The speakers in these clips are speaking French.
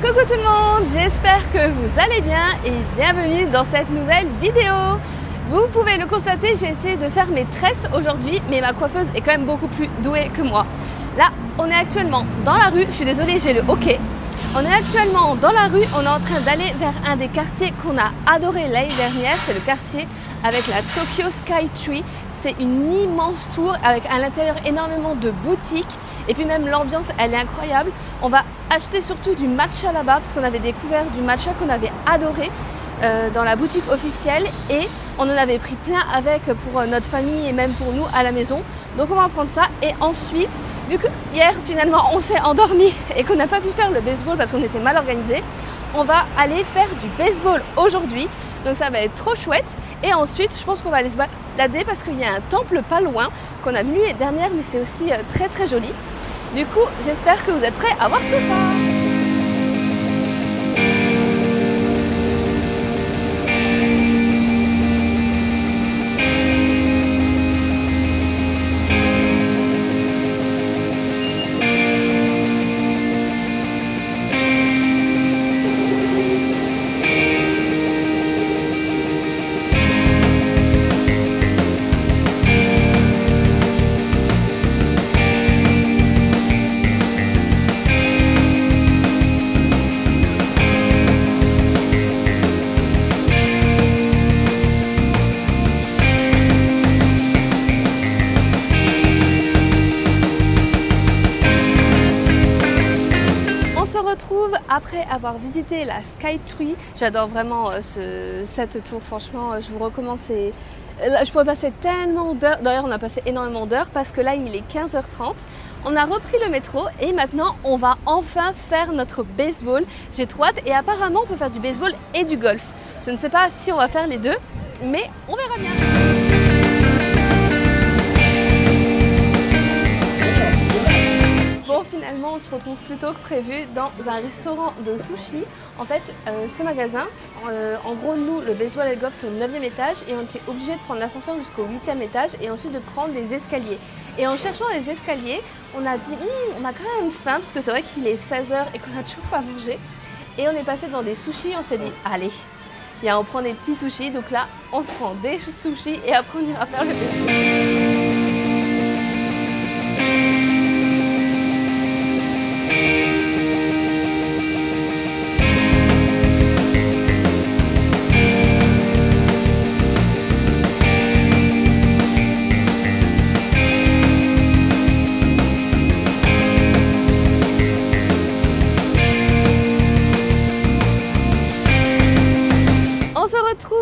Coucou tout le monde, j'espère que vous allez bien et bienvenue dans cette nouvelle vidéo. Vous pouvez le constater, j'ai essayé de faire mes tresses aujourd'hui, mais ma coiffeuse est quand même beaucoup plus douée que moi. Là, on est actuellement dans la rue, je suis désolée, j'ai le hockey. On est actuellement dans la rue, on est en train d'aller vers un des quartiers qu'on a adoré l'année dernière, c'est le quartier avec la Tokyo Sky Tree. C'est une immense tour avec à l'intérieur énormément de boutiques et puis même l'ambiance elle est incroyable. On va acheter surtout du matcha là-bas parce qu'on avait découvert du matcha qu'on avait adoré dans la boutique officielle et on en avait pris plein avec pour notre famille et même pour nous à la maison. Donc on va prendre ça et ensuite, vu que hier finalement on s'est endormi et qu'on n'a pas pu faire le baseball parce qu'on était mal organisé, on va aller faire du baseball aujourd'hui. Donc ça va être trop chouette. Et ensuite, je pense qu'on va aller se balader parce qu'il y a un temple pas loin qu'on a vu l'année dernière, mais c'est aussi très très joli. Du coup, j'espère que vous êtes prêts à voir tout ça. Après avoir visité la Sky Tree, j'adore vraiment cette tour, franchement je vous recommande, je pourrais passer tellement d'heures, d'ailleurs on a passé énormément d'heures parce que là il est 15h30, on a repris le métro et maintenant on va enfin faire notre baseball, j'ai trop hâte et apparemment on peut faire du baseball et du golf, je ne sais pas si on va faire les deux mais on verra bien. Bon, finalement, on se retrouve plus tôt que prévu dans un restaurant de sushi. En fait, ce magasin, en gros, nous, le baseball et le golf, c'est au 9e étage et on était obligé de prendre l'ascenseur jusqu'au 8e étage et ensuite de prendre des escaliers. Et en cherchant les escaliers, on a dit, on a quand même faim parce que c'est vrai qu'il est 16h et qu'on a toujours pas mangé. Et on est passé devant des sushis, on s'est dit, allez, on prend des petits sushis. Donc là, on se prend des sushis et après on ira faire le baseball.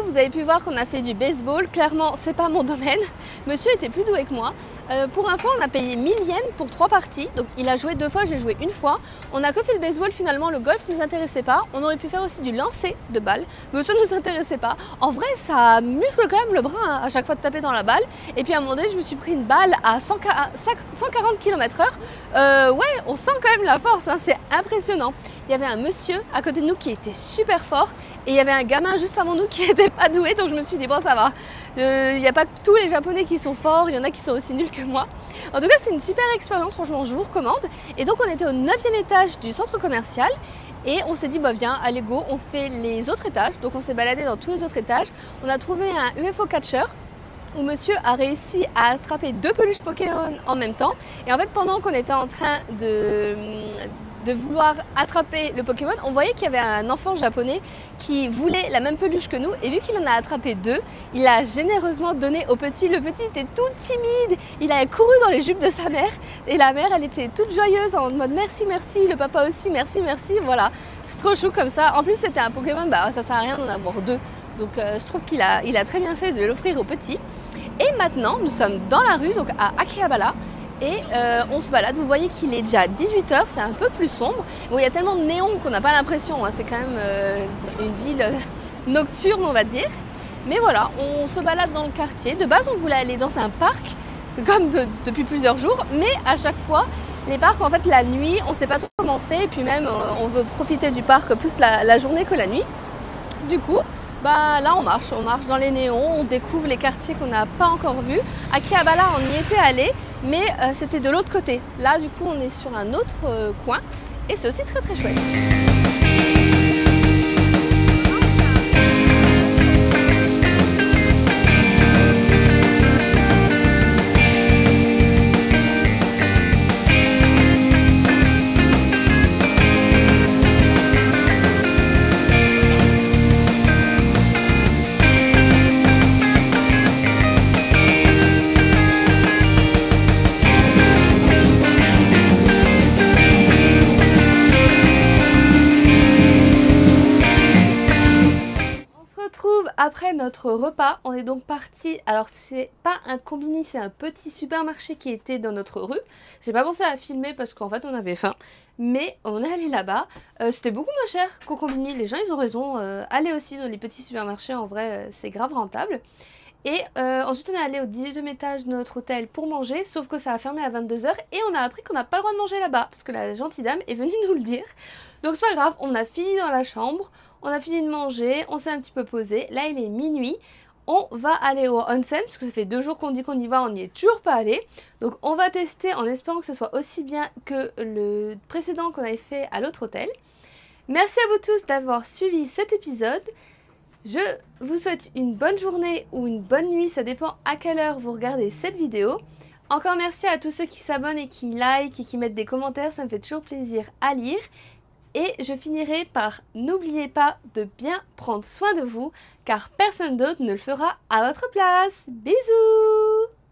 Vous avez pu voir qu'on a fait du baseball, clairement c'est pas mon domaine, monsieur était plus doué que moi. Pour info on a payé 1000 yens pour 3 parties, donc il a joué 2 fois, j'ai joué 1 fois. On a que fait le baseball finalement, le golf ne nous intéressait pas, on aurait pu faire aussi du lancer de balle, mais ça ne nous intéressait pas. En vrai ça muscle quand même le bras à chaque fois de taper dans la balle, et puis à un moment donné je me suis pris une balle à 140 km/h, ouais on sent quand même la force, hein, c'est impressionnant. Il y avait un monsieur à côté de nous qui était super fort, et il y avait un gamin juste avant nous qui n'était pas doué, donc je me suis dit bon ça va, il n'y a pas que tous les japonais qui sont forts, il y en a qui sont aussi nuls que moi. En tout cas c'était une super expérience, franchement je vous recommande. Et donc on était au 9e étage du centre commercial et on s'est dit bah viens allez go, on fait les autres étages. Donc on s'est baladé dans tous les autres étages, on a trouvé un UFO catcher où monsieur a réussi à attraper 2 peluches Pokémon en même temps. Et en fait pendant qu'on était en train de vouloir attraper le Pokémon, on voyait qu'il y avait un enfant japonais qui voulait la même peluche que nous et vu qu'il en a attrapé 2, il a généreusement donné au petit. Le petit était tout timide, il a couru dans les jupes de sa mère et la mère elle était toute joyeuse en mode merci merci, le papa aussi merci merci, voilà, c'est trop chou comme ça. En plus c'était un Pokémon, bah ça sert à rien d'en avoir 2, donc je trouve qu'il a très bien fait de l'offrir au petit. Et maintenant nous sommes dans la rue, donc à Akihabara. Et on se balade, vous voyez qu'il est déjà 18h, c'est un peu plus sombre. Bon, il y a tellement de néons qu'on n'a pas l'impression, hein, c'est quand même une ville nocturne on va dire. Mais voilà, on se balade dans le quartier. De base on voulait aller dans un parc, comme depuis plusieurs jours. Mais à chaque fois, les parcs en fait la nuit, on ne sait pas trop comment c'est. Et puis même on veut profiter du parc plus la journée que la nuit. Du coup, bah là on marche dans les néons, on découvre les quartiers qu'on n'a pas encore vus. À Akihabara on y était allé, mais c'était de l'autre côté. Là du coup on est sur un autre coin et c'est aussi très très chouette. après notre repas, on est donc parti. Alors c'est pas un combini, c'est un petit supermarché qui était dans notre rue. J'ai pas pensé à filmer parce qu'en fait on avait faim. Mais on est allé là-bas. C'était beaucoup moins cher qu'au combini. Les gens ils ont raison. Allez aussi dans les petits supermarchés, en vrai c'est grave rentable. Et ensuite on est allé au 18e étage de notre hôtel pour manger, sauf que ça a fermé à 22h et on a appris qu'on n'a pas le droit de manger là-bas, parce que la gentille dame est venue nous le dire. Donc c'est pas grave, on a fini dans la chambre, on a fini de manger, on s'est un petit peu posé, là il est minuit, on va aller au onsen, parce que ça fait 2 jours qu'on dit qu'on y va, on n'y est toujours pas allé. Donc on va tester en espérant que ce soit aussi bien que le précédent qu'on avait fait à l'autre hôtel. Merci à vous tous d'avoir suivi cet épisode. Je vous souhaite une bonne journée ou une bonne nuit, ça dépend à quelle heure vous regardez cette vidéo. Encore merci à tous ceux qui s'abonnent et qui like et qui mettent des commentaires, ça me fait toujours plaisir à lire. Et je finirai par n'oubliez pas de bien prendre soin de vous, car personne d'autre ne le fera à votre place. Bisous!